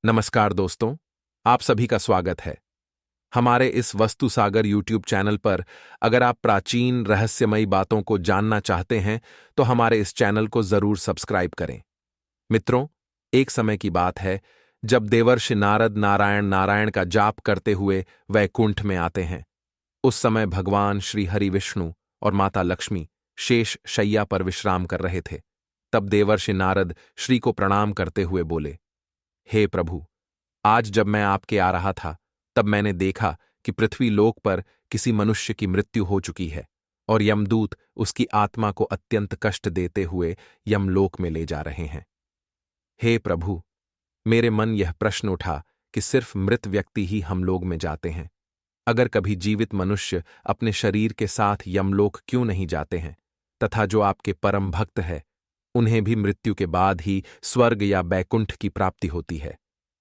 नमस्कार दोस्तों, आप सभी का स्वागत है हमारे इस वस्तु सागर यूट्यूब चैनल पर। अगर आप प्राचीन रहस्यमयी बातों को जानना चाहते हैं तो हमारे इस चैनल को जरूर सब्सक्राइब करें। मित्रों, एक समय की बात है जब देवर्षि नारद नारायण नारायण का जाप करते हुए वैकुंठ में आते हैं। उस समय भगवान श्री हरि विष्णु और माता लक्ष्मी शेष शैया पर विश्राम कर रहे थे। तब देवर्षि नारद श्री को प्रणाम करते हुए बोले, हे प्रभु, आज जब मैं आपके आ रहा था तब मैंने देखा कि पृथ्वी लोक पर किसी मनुष्य की मृत्यु हो चुकी है और यमदूत उसकी आत्मा को अत्यंत कष्ट देते हुए यमलोक में ले जा रहे हैं। हे प्रभु, मेरे मन यह प्रश्न उठा कि सिर्फ मृत व्यक्ति ही हम लोग में जाते हैं। अगर कभी जीवित मनुष्य अपने शरीर के साथ यमलोक क्यों नहीं जाते हैं, तथा जो आपके परम भक्त है उन्हें भी मृत्यु के बाद ही स्वर्ग या बैकुंठ की प्राप्ति होती है।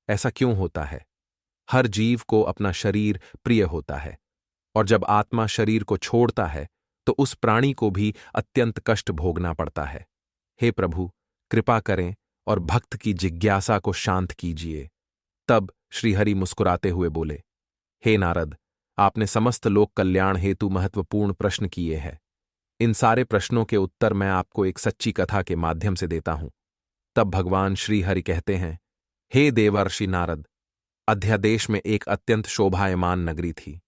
ऐसा क्यों होता है? हर जीव को अपना शरीर प्रिय होता है और जब आत्मा शरीर को छोड़ता है तो उस प्राणी को भी अत्यंत कष्ट भोगना पड़ता है। हे प्रभु, कृपा करें और भक्त की जिज्ञासा को शांत कीजिए। तब श्रीहरि मुस्कुराते हुए बोले, हे नारद, आपने समस्त लोक कल्याण हेतु महत्वपूर्ण प्रश्न किए हैं। इन सारे प्रश्नों के उत्तर मैं आपको एक सच्ची कथा के माध्यम से देता हूं। तब भगवान श्रीहरि कहते हैं, हे देवर्षि नारद, अध्यादेश में एक अत्यंत शोभायमान नगरी थी।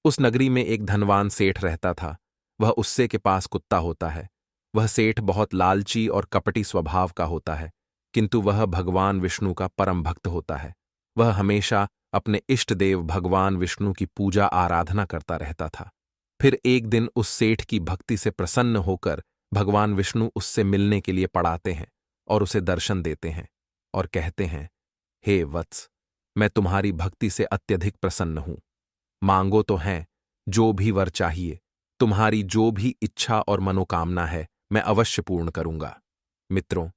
उस नगरी में एक धनवान सेठ रहता था। वह उससे के पास कुत्ता होता है। वह सेठ बहुत लालची और कपटी स्वभाव का होता है, किंतु वह भगवान विष्णु का परम भक्त होता है। वह हमेशा अपने इष्ट देव भगवान विष्णु की पूजा आराधना करता रहता था। फिर एक दिन उस सेठ की भक्ति से प्रसन्न होकर भगवान विष्णु उससे मिलने के लिए पड़ाते हैं और उसे दर्शन देते हैं और कहते हैं, हे वत्स, मैं तुम्हारी भक्ति से अत्यधिक प्रसन्न हूं। मांगो तो हैं जो भी वर चाहिए, तुम्हारी जो भी इच्छा और मनोकामना है मैं अवश्य पूर्ण करूंगा। मित्रों,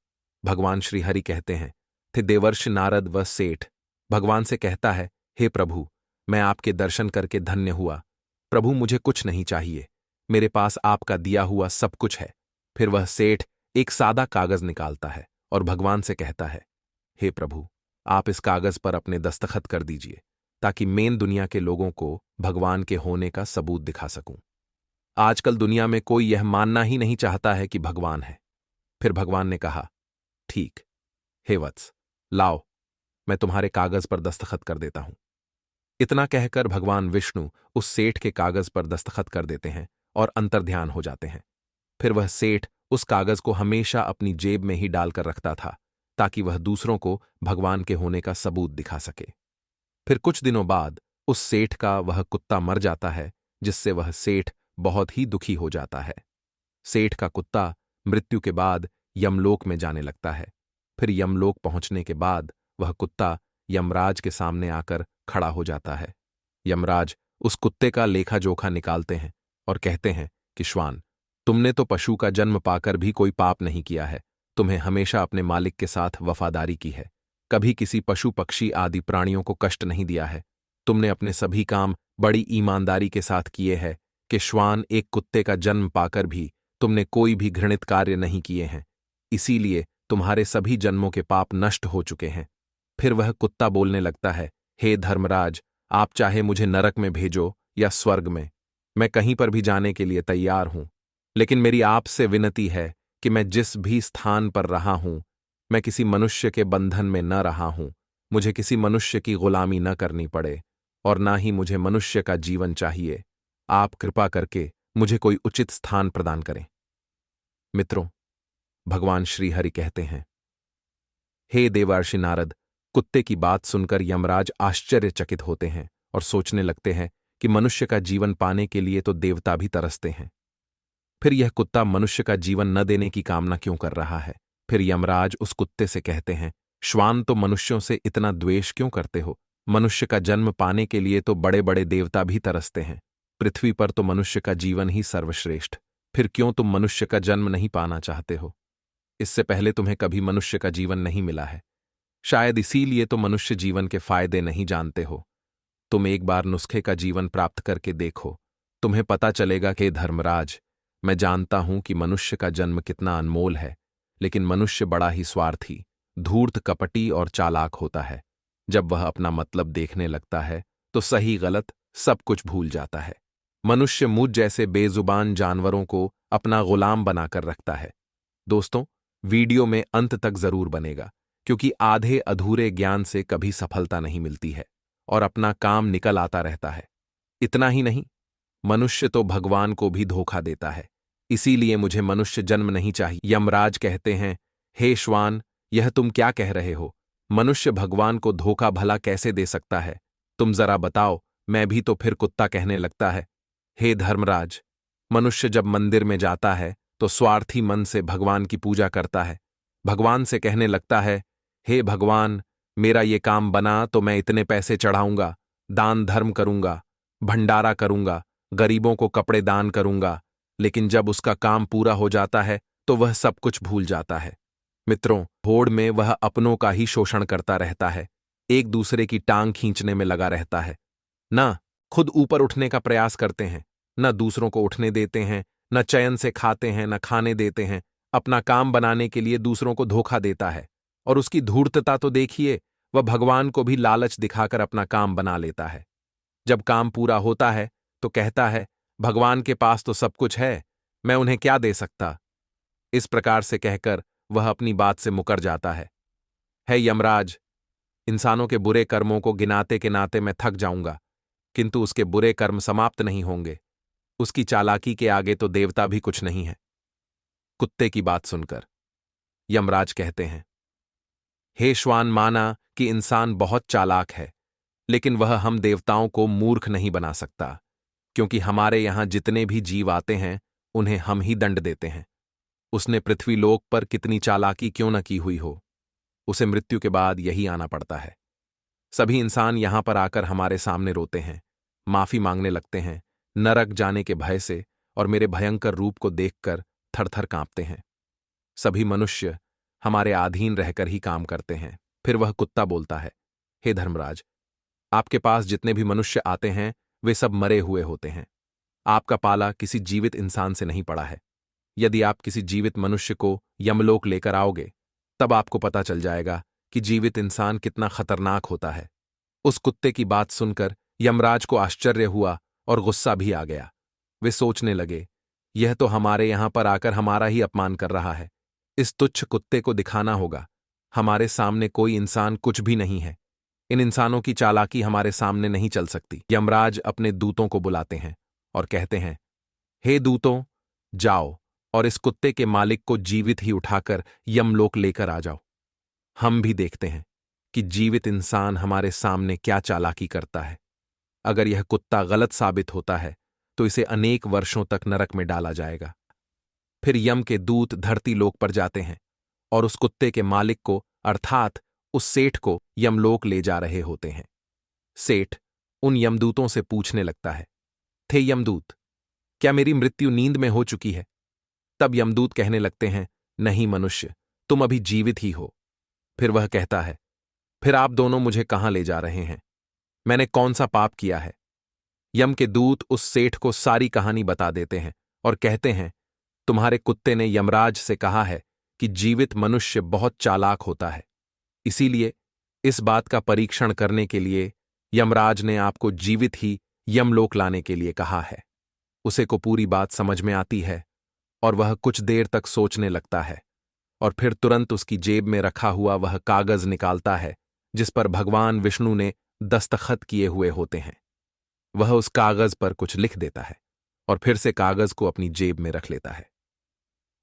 भगवान श्री हरि कहते हैं, थे देवर्षि नारद व सेठ भगवान से कहता है, हे प्रभु, मैं आपके दर्शन करके धन्य हुआ। प्रभु, मुझे कुछ नहीं चाहिए, मेरे पास आपका दिया हुआ सब कुछ है। फिर वह सेठ एक सादा कागज निकालता है और भगवान से कहता है, हे प्रभु, आप इस कागज पर अपने दस्तखत कर दीजिए ताकि मेन दुनिया के लोगों को भगवान के होने का सबूत दिखा सकूं। आजकल दुनिया में कोई यह मानना ही नहीं चाहता है कि भगवान है। फिर भगवान ने कहा, ठीक, हे वत्स, लाओ, मैं तुम्हारे कागज पर दस्तखत कर देता हूं। इतना कहकर भगवान विष्णु उस सेठ के कागज पर दस्तखत कर देते हैं और अंतर्ध्यान हो जाते हैं। फिर वह सेठ उस कागज को हमेशा अपनी जेब में ही डालकर रखता था ताकि वह दूसरों को भगवान के होने का सबूत दिखा सके। फिर कुछ दिनों बाद उस सेठ का वह कुत्ता मर जाता है, जिससे वह सेठ बहुत ही दुखी हो जाता है। सेठ का कुत्ता मृत्यु के बाद यमलोक में जाने लगता है। फिर यमलोक पहुंचने के बाद वह कुत्ता यमराज के सामने आकर खड़ा हो जाता है। यमराज उस कुत्ते का लेखा जोखा निकालते हैं और कहते हैं कि श्वान, तुमने तो पशु का जन्म पाकर भी कोई पाप नहीं किया है। तुम्हें हमेशा अपने मालिक के साथ वफादारी की है, कभी किसी पशु पक्षी आदि प्राणियों को कष्ट नहीं दिया है। तुमने अपने सभी काम बड़ी ईमानदारी के साथ किए हैं कि श्वान, एक कुत्ते का जन्म पाकर भी तुमने कोई भी घृणित कार्य नहीं किए हैं। इसीलिए तुम्हारे सभी जन्मों के पाप नष्ट हो चुके हैं। फिर वह कुत्ता बोलने लगता है, हे धर्मराज, आप चाहे मुझे नरक में भेजो या स्वर्ग में, मैं कहीं पर भी जाने के लिए तैयार हूं। लेकिन मेरी आपसे विनती है कि मैं जिस भी स्थान पर रहा हूं, मैं किसी मनुष्य के बंधन में न रहा हूं। मुझे किसी मनुष्य की गुलामी न करनी पड़े और ना ही मुझे मनुष्य का जीवन चाहिए। आप कृपा करके मुझे कोई उचित स्थान प्रदान करें। मित्रों, भगवान श्रीहरि कहते हैं, हे देवर्षि नारद, कुत्ते की बात सुनकर यमराज आश्चर्यचकित होते हैं और सोचने लगते हैं कि मनुष्य का जीवन पाने के लिए तो देवता भी तरसते हैं। फिर यह कुत्ता मनुष्य का जीवन न देने की कामना क्यों कर रहा है? फिर यमराज उस कुत्ते से कहते हैं, श्वान, तो मनुष्यों से इतना द्वेष क्यों करते हो? मनुष्य का जन्म पाने के लिए तो बड़े बड़े देवता भी तरसते हैं। पृथ्वी पर तो मनुष्य का जीवन ही सर्वश्रेष्ठ। फिर क्यों तुम मनुष्य का जन्म नहीं पाना चाहते हो? इससे पहले तुम्हें कभी मनुष्य का जीवन नहीं मिला है। शायद इसीलिए तो मनुष्य जीवन के फायदे नहीं जानते हो। तुम एक बार नुस्खे का जीवन प्राप्त करके देखो, तुम्हें पता चलेगा कि धर्मराज, मैं जानता हूं कि मनुष्य का जन्म कितना अनमोल है, लेकिन मनुष्य बड़ा ही स्वार्थी, धूर्त, कपटी और चालाक होता है। जब वह अपना मतलब देखने लगता है तो सही गलत सब कुछ भूल जाता है। मनुष्य मुझ जैसे बेजुबान जानवरों को अपना गुलाम बनाकर रखता है। दोस्तों, वीडियो में अंत तक जरूर बनेगा, क्योंकि आधे अधूरे ज्ञान से कभी सफलता नहीं मिलती है और अपना काम निकल आता रहता है। इतना ही नहीं, मनुष्य तो भगवान को भी धोखा देता है। इसीलिए मुझे मनुष्य जन्म नहीं चाहिए। यमराज कहते हैं, हे श्वान, यह तुम क्या कह रहे हो? मनुष्य भगवान को धोखा भला कैसे दे सकता है? तुम जरा बताओ, मैं भी तो फिर कुत्ता कहने लगता है। हे धर्मराज, मनुष्य जब मंदिर में जाता है तो स्वार्थी मन से भगवान की पूजा करता है। भगवान से कहने लगता है, हे भगवान, मेरा ये काम बना तो मैं इतने पैसे चढ़ाऊंगा, दान धर्म करूंगा, भंडारा करूंगा, गरीबों को कपड़े दान करूंगा। लेकिन जब उसका काम पूरा हो जाता है तो वह सब कुछ भूल जाता है। मित्रों, होड़ में वह अपनों का ही शोषण करता रहता है, एक दूसरे की टांग खींचने में लगा रहता है। न खुद ऊपर उठने का प्रयास करते हैं, न दूसरों को उठने देते हैं, न चैन से खाते हैं, न खाने देते हैं। अपना काम बनाने के लिए दूसरों को धोखा देता है। और उसकी धूर्तता तो देखिए, वह भगवान को भी लालच दिखाकर अपना काम बना लेता है। जब काम पूरा होता है तो कहता है, भगवान के पास तो सब कुछ है, मैं उन्हें क्या दे सकता। इस प्रकार से कहकर वह अपनी बात से मुकर जाता है। यमराज, इंसानों के बुरे कर्मों को गिनाते के नाते मैं थक जाऊंगा, किंतु उसके बुरे कर्म समाप्त नहीं होंगे। उसकी चालाकी के आगे तो देवता भी कुछ नहीं है। कुत्ते की बात सुनकर यमराज कहते हैं, हे श्वान, माना कि इंसान बहुत चालाक है, लेकिन वह हम देवताओं को मूर्ख नहीं बना सकता, क्योंकि हमारे यहां जितने भी जीव आते हैं उन्हें हम ही दंड देते हैं। उसने पृथ्वीलोक पर कितनी चालाकी क्यों न की हुई हो, उसे मृत्यु के बाद यही आना पड़ता है। सभी इंसान यहां पर आकर हमारे सामने रोते हैं, माफी मांगने लगते हैं, नरक जाने के भय से और मेरे भयंकर रूप को देखकर थरथर कांपते हैं। सभी मनुष्य हमारे अधीन रहकर ही काम करते हैं। फिर वह कुत्ता बोलता है, हे धर्मराज, आपके पास जितने भी मनुष्य आते हैं वे सब मरे हुए होते हैं। आपका पाला किसी जीवित इंसान से नहीं पड़ा है। यदि आप किसी जीवित मनुष्य को यमलोक लेकर आओगे, तब आपको पता चल जाएगा कि जीवित इंसान कितना खतरनाक होता है। उस कुत्ते की बात सुनकर यमराज को आश्चर्य हुआ और गुस्सा भी आ गया। वे सोचने लगे, यह तो हमारे यहां पर आकर हमारा ही अपमान कर रहा है। इस तुच्छ कुत्ते को दिखाना होगा, हमारे सामने कोई इंसान कुछ भी नहीं है। इन इंसानों की चालाकी हमारे सामने नहीं चल सकती। यमराज अपने दूतों को बुलाते हैं और कहते हैं, हे दूतों, जाओ और इस कुत्ते के मालिक को जीवित ही उठाकर यमलोक लेकर आ जाओ। हम भी देखते हैं कि जीवित इंसान हमारे सामने क्या चालाकी करता है। अगर यह कुत्ता गलत साबित होता है तो इसे अनेक वर्षों तक नरक में डाला जाएगा। फिर यम के दूत धरती लोक पर जाते हैं और उस कुत्ते के मालिक को, अर्थात उस सेठ को, यमलोक ले जा रहे होते हैं। सेठ उन यमदूतों से पूछने लगता है, थे यमदूत, क्या मेरी मृत्यु नींद में हो चुकी है? तब यमदूत कहने लगते हैं, नहीं मनुष्य, तुम अभी जीवित ही हो। फिर वह कहता है, फिर आप दोनों मुझे कहां ले जा रहे हैं? मैंने कौन सा पाप किया है? यम के दूत उस सेठ को सारी कहानी बता देते हैं और कहते हैं, तुम्हारे कुत्ते ने यमराज से कहा है कि जीवित मनुष्य बहुत चालाक होता है, इसीलिए इस बात का परीक्षण करने के लिए यमराज ने आपको जीवित ही यमलोक लाने के लिए कहा है। उसे को पूरी बात समझ में आती है और वह कुछ देर तक सोचने लगता है और फिर तुरंत उसकी जेब में रखा हुआ वह कागज निकालता है जिस पर भगवान विष्णु ने दस्तखत किए हुए होते हैं। वह उस कागज पर कुछ लिख देता है और फिर से कागज को अपनी जेब में रख लेता है।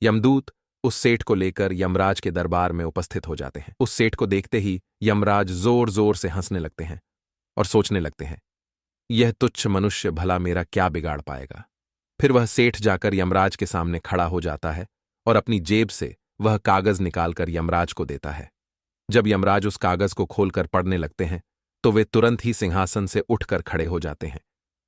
यमदूत उस सेठ को लेकर यमराज के दरबार में उपस्थित हो जाते हैं। उस सेठ को देखते ही यमराज जोर जोर से हंसने लगते हैं और सोचने लगते हैं, यह तुच्छ मनुष्य भला मेरा क्या बिगाड़ पाएगा। फिर वह सेठ जाकर यमराज के सामने खड़ा हो जाता है और अपनी जेब से वह कागज निकालकर यमराज को देता है। जब यमराज उस कागज को खोलकर पढ़ने लगते हैं तो वे तुरंत ही सिंहासन से उठकर खड़े हो जाते हैं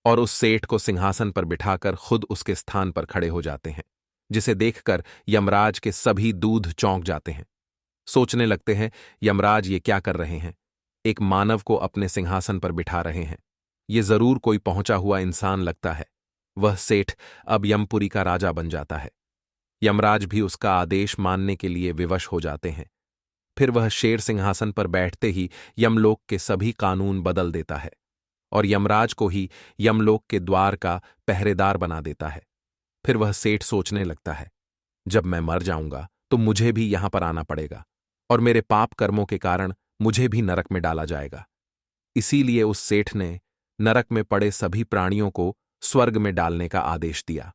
और उस सेठ को सिंहासन पर बिठाकर खुद उसके स्थान पर खड़े हो जाते हैं, जिसे देखकर यमराज के सभी दूध चौंक जाते हैं। सोचने लगते हैं, यमराज ये क्या कर रहे हैं? एक मानव को अपने सिंहासन पर बिठा रहे हैं। ये जरूर कोई पहुंचा हुआ इंसान लगता है। वह सेठ अब यमपुरी का राजा बन जाता है। यमराज भी उसका आदेश मानने के लिए विवश हो जाते हैं। फिर वह शेर सिंहासन पर बैठते ही यमलोक के सभी कानून बदल देता है और यमराज को ही यमलोक के द्वार का पहरेदार बना देता है। फिर वह सेठ सोचने लगता है, जब मैं मर जाऊंगा तो मुझे भी यहां पर आना पड़ेगा और मेरे पाप कर्मों के कारण मुझे भी नरक में डाला जाएगा। इसीलिए उस सेठ ने नरक में पड़े सभी प्राणियों को स्वर्ग में डालने का आदेश दिया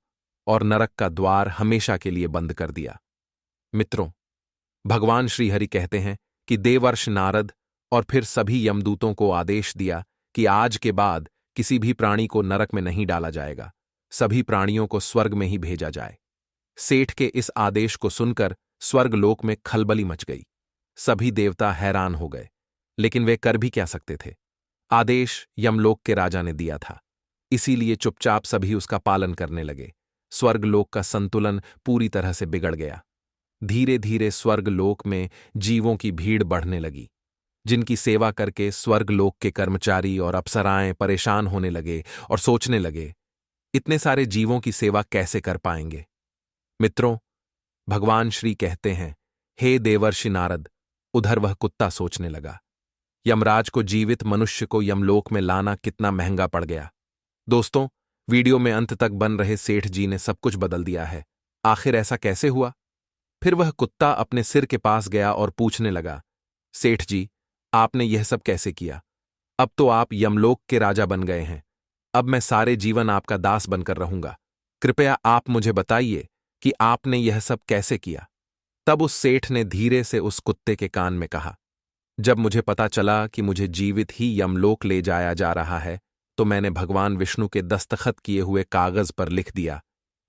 और नरक का द्वार हमेशा के लिए बंद कर दिया। मित्रों, भगवान श्रीहरि कहते हैं कि देवर्ष नारद और फिर सभी यमदूतों को आदेश दिया कि आज के बाद किसी भी प्राणी को नरक में नहीं डाला जाएगा, सभी प्राणियों को स्वर्ग में ही भेजा जाए। सेठ के इस आदेश को सुनकर स्वर्गलोक में खलबली मच गई। सभी देवता हैरान हो गए, लेकिन वे कर भी क्या सकते थे। आदेश यमलोक के राजा ने दिया था, इसीलिए चुपचाप सभी उसका पालन करने लगे। स्वर्गलोक का संतुलन पूरी तरह से बिगड़ गया। धीरे धीरे स्वर्गलोक में जीवों की भीड़ बढ़ने लगी, जिनकी सेवा करके स्वर्गलोक के कर्मचारी और अप्सराएं परेशान होने लगे और सोचने लगे, इतने सारे जीवों की सेवा कैसे कर पाएंगे। मित्रों, भगवान श्री कहते हैं, हे देवर्षि नारद। उधर वह कुत्ता सोचने लगा, यमराज को जीवित मनुष्य को यमलोक में लाना कितना महंगा पड़ गया। दोस्तों, वीडियो में अंत तक बन रहे सेठ जी ने सब कुछ बदल दिया है। आखिर ऐसा कैसे हुआ? फिर वह कुत्ता अपने सिर के पास गया और पूछने लगा, सेठ जी, आपने यह सब कैसे किया? अब तो आप यमलोक के राजा बन गए हैं। अब मैं सारे जीवन आपका दास बनकर रहूंगा। कृपया आप मुझे बताइए कि आपने यह सब कैसे किया। तब उस सेठ ने धीरे से उस कुत्ते के कान में कहा, जब मुझे पता चला कि मुझे जीवित ही यमलोक ले जाया जा रहा है, तो मैंने भगवान विष्णु के दस्तखत किए हुए कागज पर लिख दिया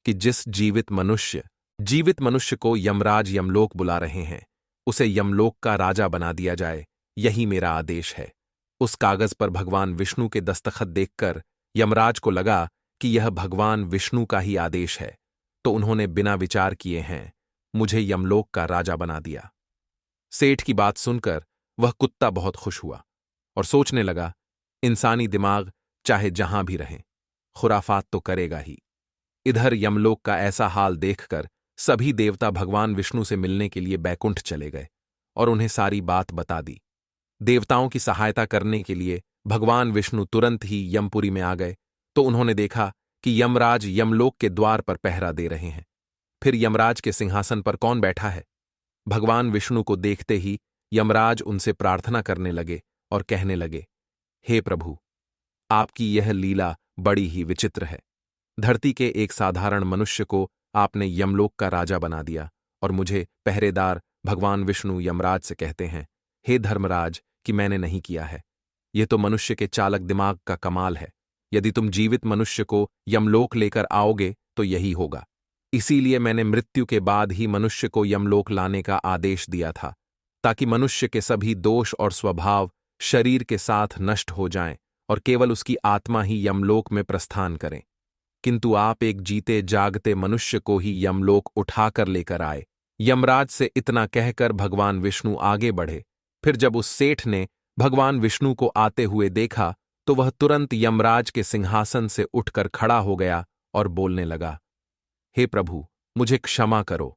कि जिस जीवित मनुष्य को यमराज यमलोक बुला रहे हैं, उसे यमलोक का राजा बना दिया जाए। यही मेरा आदेश है। उस कागज पर भगवान विष्णु के दस्तखत देखकर यमराज को लगा कि यह भगवान विष्णु का ही आदेश है, तो उन्होंने बिना विचार किए हैं मुझे यमलोक का राजा बना दिया। सेठ की बात सुनकर वह कुत्ता बहुत खुश हुआ और सोचने लगा, इंसानी दिमाग चाहे जहां भी रहे, खुराफात तो करेगा ही। इधर यमलोक का ऐसा हाल देखकर सभी देवता भगवान विष्णु से मिलने के लिए बैकुंठ चले गए और उन्हें सारी बात बता दी। देवताओं की सहायता करने के लिए भगवान विष्णु तुरंत ही यमपुरी में आ गए, तो उन्होंने देखा कि यमराज यमलोक के द्वार पर पहरा दे रहे हैं। फिर यमराज के सिंहासन पर कौन बैठा है? भगवान विष्णु को देखते ही यमराज उनसे प्रार्थना करने लगे और कहने लगे, हे प्रभु, आपकी यह लीला बड़ी ही विचित्र है। धरती के एक साधारण मनुष्य को आपने यमलोक का राजा बना दिया और मुझे पहरेदार भगवान विष्णु यमराज से कहते हैं, हे धर्मराज, कि मैंने नहीं किया है। यह तो मनुष्य के चालक दिमाग का कमाल है। यदि तुम जीवित मनुष्य को यमलोक लेकर आओगे तो यही होगा। इसीलिए मैंने मृत्यु के बाद ही मनुष्य को यमलोक लाने का आदेश दिया था, ताकि मनुष्य के सभी दोष और स्वभाव शरीर के साथ नष्ट हो जाएं और केवल उसकी आत्मा ही यमलोक में प्रस्थान करें। किंतु आप एक जीते जागते मनुष्य को ही यमलोक उठाकर लेकर आए। यमराज से इतना कहकर भगवान विष्णु आगे बढ़े। फिर जब उस सेठ ने भगवान विष्णु को आते हुए देखा, तो वह तुरंत यमराज के सिंहासन से उठकर खड़ा हो गया और बोलने लगा, हे प्रभु, मुझे क्षमा करो।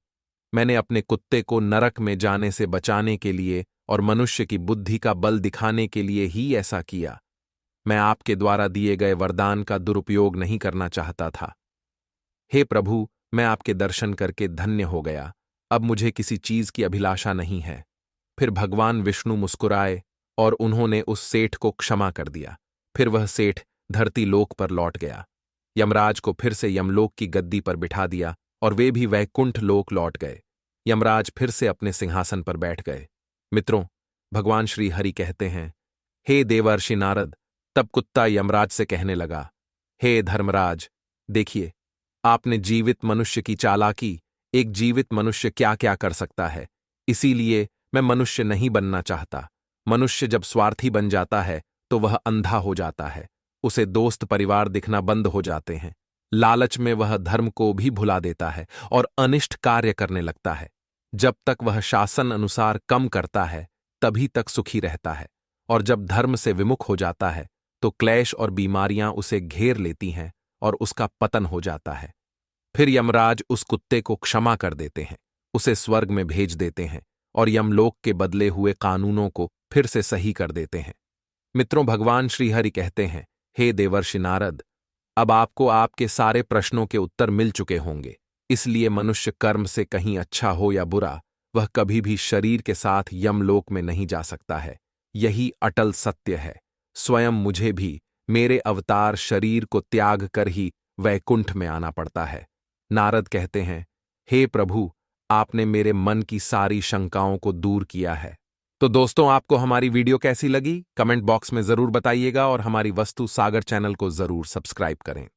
मैंने अपने कुत्ते को नरक में जाने से बचाने के लिए और मनुष्य की बुद्धि का बल दिखाने के लिए ही ऐसा किया। मैं आपके द्वारा दिए गए वरदान का दुरुपयोग नहीं करना चाहता था। हे प्रभु, मैं आपके दर्शन करके धन्य हो गया। अब मुझे किसी चीज की अभिलाषा नहीं है। फिर भगवान विष्णु मुस्कुराए और उन्होंने उस सेठ को क्षमा कर दिया। फिर वह सेठ धरती लोक पर लौट गया। यमराज को फिर से यमलोक की गद्दी पर बिठा दिया और वे भी वैकुंठ लोक लौट गए। यमराज फिर से अपने सिंहासन पर बैठ गए। मित्रों, भगवान श्री हरि कहते हैं, हे देवर्षि नारद। तब कुत्ता यमराज से कहने लगा, हे धर्मराज, देखिए, आपने जीवित मनुष्य की चालाकी, एक जीवित मनुष्य क्या क्या कर सकता है। इसीलिए मैं मनुष्य नहीं बनना चाहता। मनुष्य जब स्वार्थी बन जाता है तो वह अंधा हो जाता है। उसे दोस्त परिवार दिखना बंद हो जाते हैं। लालच में वह धर्म को भी भुला देता है और अनिष्ट कार्य करने लगता है। जब तक वह शासन अनुसार कम करता है तभी तक सुखी रहता है, और जब धर्म से विमुख हो जाता है तो क्लेश और बीमारियां उसे घेर लेती हैं और उसका पतन हो जाता है। फिर यमराज उस कुत्ते को क्षमा कर देते हैं, उसे स्वर्ग में भेज देते हैं और यमलोक के बदले हुए कानूनों को फिर से सही कर देते हैं। मित्रों, भगवान श्रीहरि कहते हैं, हे देवर्षि नारद, अब आपको आपके सारे प्रश्नों के उत्तर मिल चुके होंगे। इसलिए मनुष्य कर्म से कहीं अच्छा हो या बुरा, वह कभी भी शरीर के साथ यमलोक में नहीं जा सकता है। यही अटल सत्य है। स्वयं मुझे भी मेरे अवतार शरीर को त्याग कर ही वैकुंठ में आना पड़ता है। नारद कहते हैं, हे प्रभु, आपने मेरे मन की सारी शंकाओं को दूर किया है। तो दोस्तों, आपको हमारी वीडियो कैसी लगी? कमेंट बॉक्स में जरूर बताइएगा और हमारी वस्तु सागर चैनल को जरूर सब्सक्राइब करें।